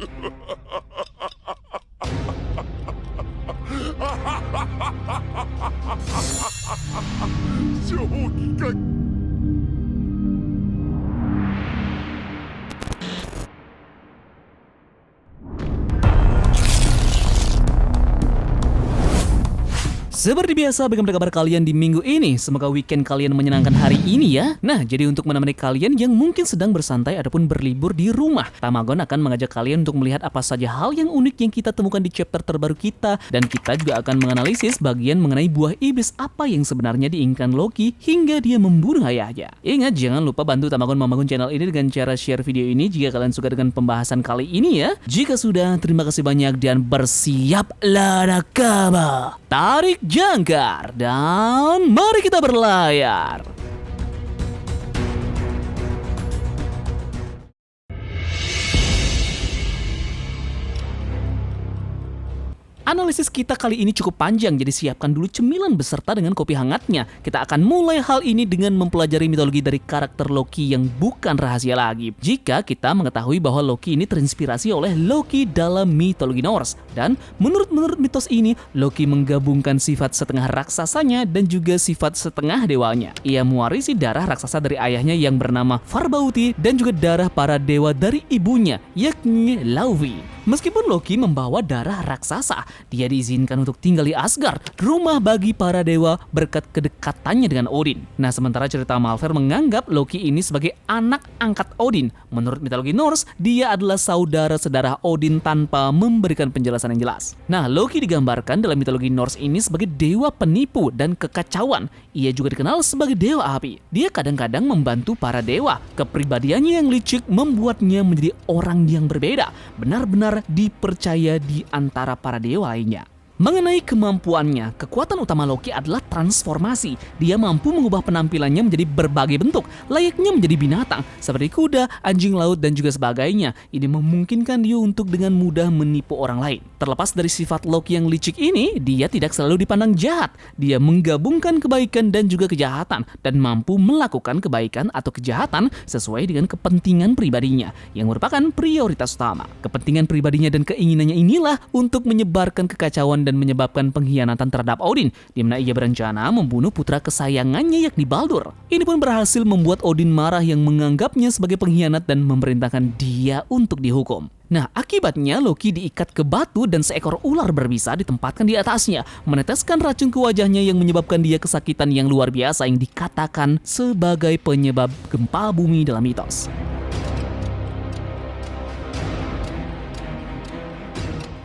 正気か。Seperti biasa, bagaimana kabar kalian di minggu ini? Semoga weekend kalian menyenangkan hari ini ya. Nah, jadi untuk menemani kalian yang mungkin sedang bersantai ataupun berlibur di rumah, Tamagon akan mengajak kalian untuk melihat apa saja hal yang unik yang kita temukan di chapter terbaru kita. Dan kita juga akan menganalisis bagian mengenai buah iblis apa yang sebenarnya diinginkan Loki hingga dia membunuh ayahnya. Ingat, jangan lupa bantu Tamagon membangun channel ini dengan cara share video ini jika kalian suka dengan pembahasan kali ini ya. Jika sudah, terima kasih banyak dan bersiaplah nakama. Tarik jangkar dan mari kita berlayar. Analisis kita kali ini cukup panjang, jadi siapkan dulu cemilan beserta dengan kopi hangatnya. Kita akan mulai hal ini dengan mempelajari mitologi dari karakter Loki yang bukan rahasia lagi. Jika kita mengetahui bahwa Loki ini terinspirasi oleh Loki dalam mitologi Norse. Dan menurut mitos ini, Loki menggabungkan sifat setengah raksasanya dan juga sifat setengah dewanya. Ia mewarisi darah raksasa dari ayahnya yang bernama Farbauti dan juga darah para dewa dari ibunya, yakni Laufey. Meskipun Loki membawa darah raksasa, dia diizinkan untuk tinggal di Asgard, rumah bagi para dewa berkat kedekatannya dengan Odin. Nah, sementara cerita Malver menganggap Loki ini sebagai anak angkat Odin. Menurut mitologi Norse, dia adalah saudara sedarah Odin tanpa memberikan penjelasan yang jelas. Nah, Loki digambarkan dalam mitologi Norse ini sebagai dewa penipu dan kekacauan. Ia juga dikenal sebagai dewa api. Dia kadang-kadang membantu para dewa. Kepribadiannya yang licik membuatnya menjadi orang yang berbeda. Benar-benar dipercaya di antara para dewa lainnya. Mengenai kemampuannya, kekuatan utama Loki adalah transformasi. Dia mampu mengubah penampilannya menjadi berbagai bentuk, layaknya menjadi binatang, seperti kuda, anjing laut, dan juga sebagainya. Ini memungkinkan dia untuk dengan mudah menipu orang lain. Terlepas dari sifat Loki yang licik ini, dia tidak selalu dipandang jahat. Dia menggabungkan kebaikan dan juga kejahatan, dan mampu melakukan kebaikan atau kejahatan sesuai dengan kepentingan pribadinya, yang merupakan prioritas utama. Kepentingan pribadinya dan keinginannya inilah untuk menyebarkan kekacauan dan menyebabkan pengkhianatan terhadap Odin, di mana ia berencana membunuh putra kesayangannya yakni Baldur. Ini pun berhasil membuat Odin marah yang menganggapnya sebagai pengkhianat dan memerintahkan dia untuk dihukum. Nah, akibatnya Loki diikat ke batu dan seekor ular berbisa ditempatkan di atasnya, meneteskan racun ke wajahnya yang menyebabkan dia kesakitan yang luar biasa yang dikatakan sebagai penyebab gempa bumi dalam mitos.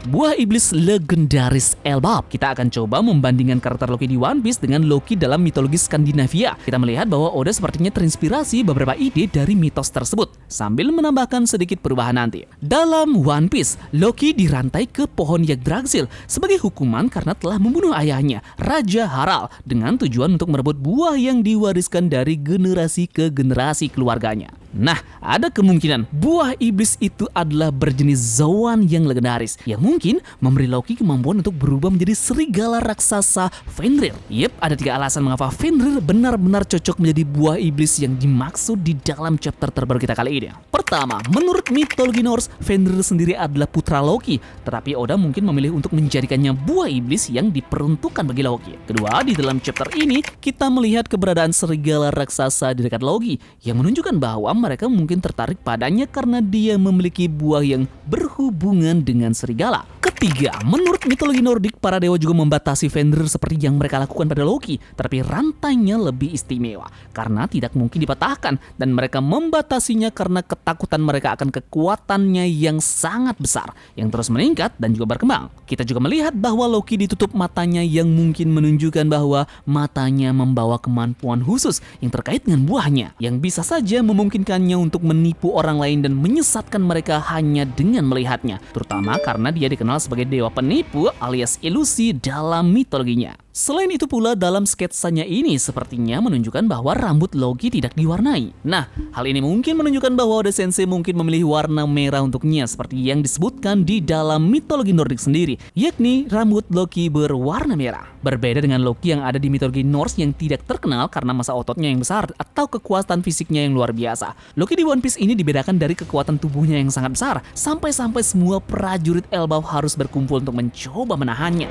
Buah iblis legendaris Elbap. Kita akan coba membandingkan karakter Loki di One Piece dengan Loki dalam mitologi Skandinavia. Kita melihat bahwa Oda sepertinya terinspirasi beberapa ide dari mitos tersebut, sambil menambahkan sedikit perubahan nanti. Dalam One Piece, Loki dirantai ke pohon Yggdrasil sebagai hukuman karena telah membunuh ayahnya, Raja Harald, dengan tujuan untuk merebut buah yang diwariskan dari generasi ke generasi keluarganya. Nah, ada kemungkinan buah iblis itu adalah berjenis Zoan yang legendaris, yang mungkin memberi Loki kemampuan untuk berubah menjadi serigala raksasa Fenrir. Yep, ada 3 alasan mengapa Fenrir benar-benar cocok menjadi buah iblis yang dimaksud di dalam chapter terbaru kita kali ini. Pertama, menurut mitologi Norse, Fenrir sendiri adalah putra Loki, tetapi Oda mungkin memilih untuk menjadikannya buah iblis yang diperuntukkan bagi Loki. Kedua, di dalam chapter ini, kita melihat keberadaan serigala raksasa di dekat Loki, yang menunjukkan bahwa mereka mungkin tertarik padanya karena dia memiliki buah yang berhubungan dengan serigala. Ketiga, menurut mitologi Nordik, para dewa juga membatasi Fenrir seperti yang mereka lakukan pada Loki, tetapi rantainya lebih istimewa karena tidak mungkin dipatahkan, dan mereka membatasinya karena ketakutan mereka akan kekuatannya yang sangat besar, yang terus meningkat dan juga berkembang. Kita juga melihat bahwa Loki ditutup matanya yang mungkin menunjukkan bahwa matanya membawa kemampuan khusus yang terkait dengan buahnya, yang bisa saja memungkinkannya untuk menipu orang lain dan menyesatkan mereka hanya dengan melihatnya, terutama karena dia dikenal sebagai dewa penipu alias ilusi dalam mitologinya. Selain itu pula dalam sketsanya ini sepertinya menunjukkan bahwa rambut Loki tidak diwarnai. Nah, hal ini mungkin menunjukkan bahwa Oda Sensei mungkin memilih warna merah untuknya seperti yang disebutkan di dalam mitologi Nordik sendiri, yakni rambut Loki berwarna merah. Berbeda dengan Loki yang ada di mitologi Norse yang tidak terkenal karena massa ototnya yang besar atau kekuatan fisiknya yang luar biasa. Loki di One Piece ini dibedakan dari kekuatan tubuhnya yang sangat besar, sampai-sampai semua prajurit Elbaf harus berkumpul untuk mencoba menahannya.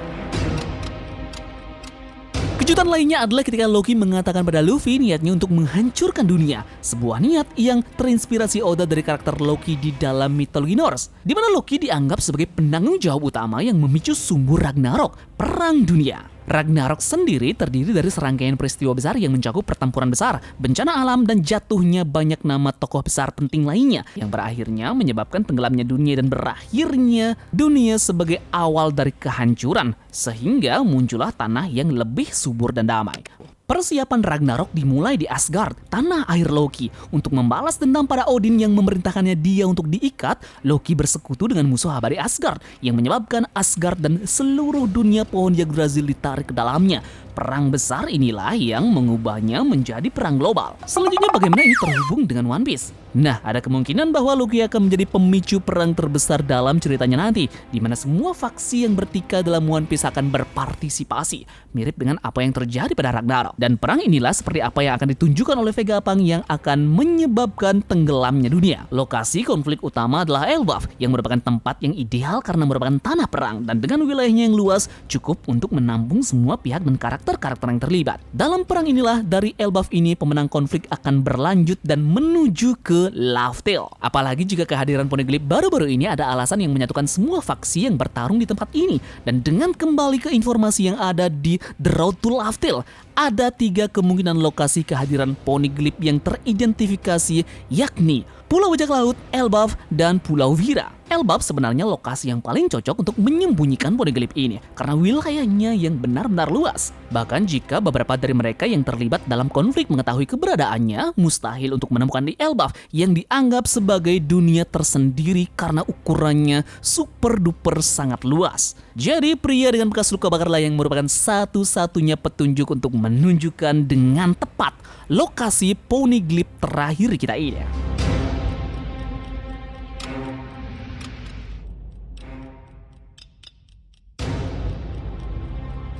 Kejutan lainnya adalah ketika Loki mengatakan pada Luffy niatnya untuk menghancurkan dunia. Sebuah niat yang terinspirasi Oda dari karakter Loki di dalam mitologi Norse, di mana Loki dianggap sebagai penanggung jawab utama yang memicu sumber Ragnarok, perang dunia. Ragnarok sendiri terdiri dari serangkaian peristiwa besar yang mencakup pertempuran besar, bencana alam, dan jatuhnya banyak nama tokoh besar penting lainnya yang berakhirnya menyebabkan tenggelamnya dunia dan berakhirnya dunia sebagai awal dari kehancuran, sehingga muncullah tanah yang lebih subur dan damai. Persiapan Ragnarok dimulai di Asgard, tanah air Loki. Untuk membalas dendam pada Odin yang memerintahkannya dia untuk diikat, Loki bersekutu dengan musuh abadi Asgard yang menyebabkan Asgard dan seluruh dunia pohon Yggdrasil ditarik ke dalamnya. Perang besar inilah yang mengubahnya menjadi perang global. Selanjutnya bagaimana ini terhubung dengan One Piece? Nah, ada kemungkinan bahwa Loki akan menjadi pemicu perang terbesar dalam ceritanya nanti, di mana semua faksi yang bertikai dalam One Piece akan berpartisipasi, mirip dengan apa yang terjadi pada Ragnarok. Dan perang inilah seperti apa yang akan ditunjukkan oleh Vegapunk yang akan menyebabkan tenggelamnya dunia. Lokasi konflik utama adalah Elbaf, yang merupakan tempat yang ideal karena merupakan tanah perang, dan dengan wilayahnya yang luas, cukup untuk menampung semua pihak dan karakter yang terlibat. Dalam perang inilah dari Elbaf ini pemenang konflik akan berlanjut dan menuju ke Laugh Tale. Apalagi jika kehadiran Poneglyph baru-baru ini ada alasan yang menyatukan semua faksi yang bertarung di tempat ini. Dan dengan kembali ke informasi yang ada di The Road to Laugh Tale, ada 3 kemungkinan lokasi kehadiran Poneglyph yang teridentifikasi, yakni Pulau Bajak Laut, Elbaf, dan Pulau Vira. Elbaf sebenarnya lokasi yang paling cocok untuk menyembunyikan Poneglyph ini karena wilayahnya yang benar-benar luas. Bahkan jika beberapa dari mereka yang terlibat dalam konflik mengetahui keberadaannya, mustahil untuk menemukan di Elbaf yang dianggap sebagai dunia tersendiri karena ukurannya super duper sangat luas. Jadi pria dengan bekas luka bakarlah yang merupakan satu-satunya petunjuk untuk menunjukkan dengan tepat lokasi Poneglyph terakhir kita ini.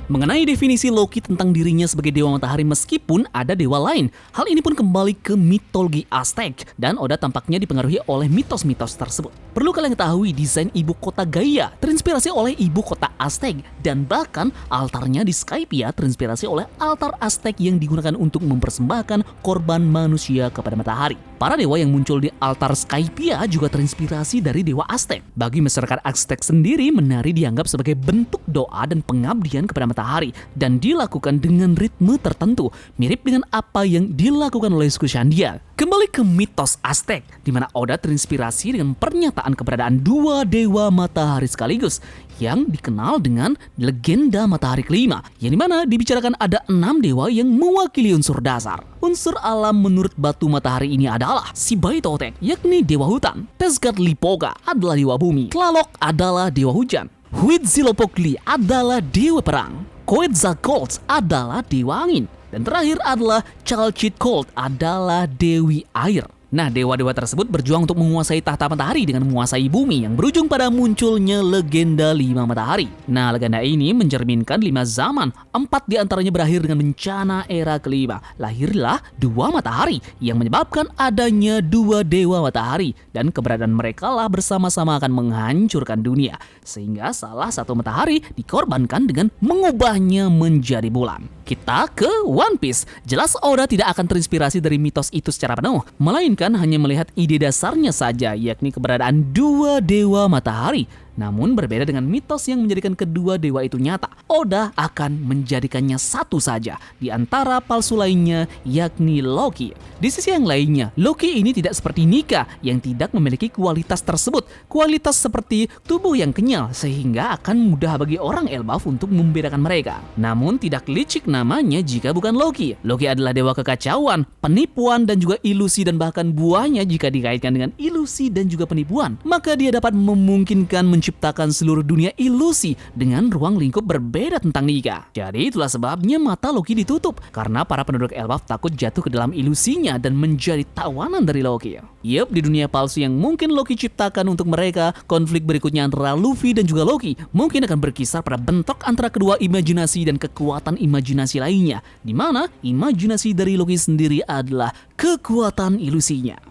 Mengenai definisi Loki tentang dirinya sebagai dewa matahari meskipun ada dewa lain, hal ini pun kembali ke mitologi Aztec dan Oda tampaknya dipengaruhi oleh mitos-mitos tersebut. Perlu kalian ketahui desain ibu kota Gaia terinspirasi oleh ibu kota Aztec dan bahkan altarnya di Skypiea terinspirasi oleh altar Aztec yang digunakan untuk mempersembahkan korban manusia kepada matahari. Para dewa yang muncul di altar Skypiea juga terinspirasi dari dewa Aztec. Bagi masyarakat Aztec sendiri, menari dianggap sebagai bentuk doa dan pengabdian kepada matahari dan dilakukan dengan ritme tertentu, mirip dengan apa yang dilakukan oleh suku Shandia. Kembali ke mitos Aztec, di mana Oda terinspirasi dengan pernyataan keberadaan 2 dewa matahari sekaligus yang dikenal dengan legenda matahari kelima, yang dimana dibicarakan ada 6 dewa yang mewakili unsur dasar. Unsur alam menurut batu matahari ini adalah si Baitotec, yakni dewa hutan, Tezcatlipoca adalah dewa bumi, Tlaloc adalah dewa hujan, Huitzilopochtli adalah dewa perang, Quetzalcoatl adalah dewa angin, dan terakhir adalah Chalchitcoatl adalah dewi air. Nah, dewa-dewa tersebut berjuang untuk menguasai tahta matahari dengan menguasai bumi yang berujung pada munculnya legenda 5 matahari. Nah, legenda ini mencerminkan 5 zaman, 4 diantaranya berakhir dengan bencana era kelima. Lahirlah 2 matahari yang menyebabkan adanya 2 dewa matahari dan keberadaan mereka lah bersama-sama akan menghancurkan dunia. Sehingga salah satu matahari dikorbankan dengan mengubahnya menjadi bulan. Kita ke One Piece. Jelas Oda tidak akan terinspirasi dari mitos itu secara penuh, melainkan hanya melihat ide dasarnya saja, yakni keberadaan 2 dewa matahari. Namun berbeda dengan mitos yang menjadikan kedua dewa itu nyata, Oda akan menjadikannya satu saja di antara palsu lainnya, yakni Loki. Di sisi yang lainnya, Loki ini tidak seperti Nika yang tidak memiliki kualitas tersebut. Kualitas seperti tubuh yang kenyal sehingga akan mudah bagi orang Elbaf untuk membedakan mereka. Namun tidak licik namanya jika bukan Loki. Loki adalah dewa kekacauan, penipuan dan juga ilusi, dan bahkan buahnya jika dikaitkan dengan ilusi dan juga penipuan, maka dia dapat memungkinkan menciptakan seluruh dunia ilusi dengan ruang lingkup berbeda tentang Nika. Jadi itulah sebabnya mata Loki ditutup karena para penduduk Elbaf takut jatuh ke dalam ilusinya dan menjadi tawanan dari Loki. Yup, di dunia palsu yang mungkin Loki ciptakan untuk mereka, konflik berikutnya antara Luffy dan juga Loki mungkin akan berkisar pada bentrok antara kedua imajinasi dan kekuatan imajinasi lainnya, di mana imajinasi dari Loki sendiri adalah kekuatan ilusinya.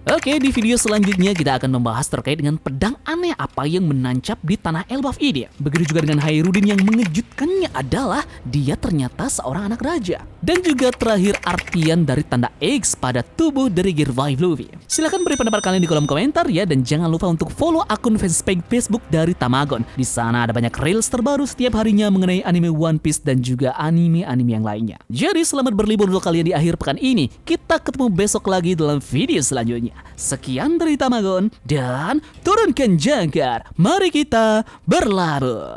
Oke, di video selanjutnya kita akan membahas terkait dengan pedang aneh apa yang menancap di tanah Elbaf ini. Begitu juga dengan Hairudin yang mengejutkannya adalah dia ternyata seorang anak raja. Dan juga terakhir artian dari tanda X pada tubuh dari Gear 5 Luffy. Silahkan beri pendapat kalian di kolom komentar ya, dan jangan lupa untuk follow akun fanspage Facebook dari Tamagon. Di sana ada banyak reels terbaru setiap harinya mengenai anime One Piece dan juga anime-anime yang lainnya. Jadi selamat berlibur untuk kalian di akhir pekan ini. Kita ketemu besok lagi dalam video selanjutnya. Sekian dari Tamagon dan turunkan jangkar. Mari kita berlabuh.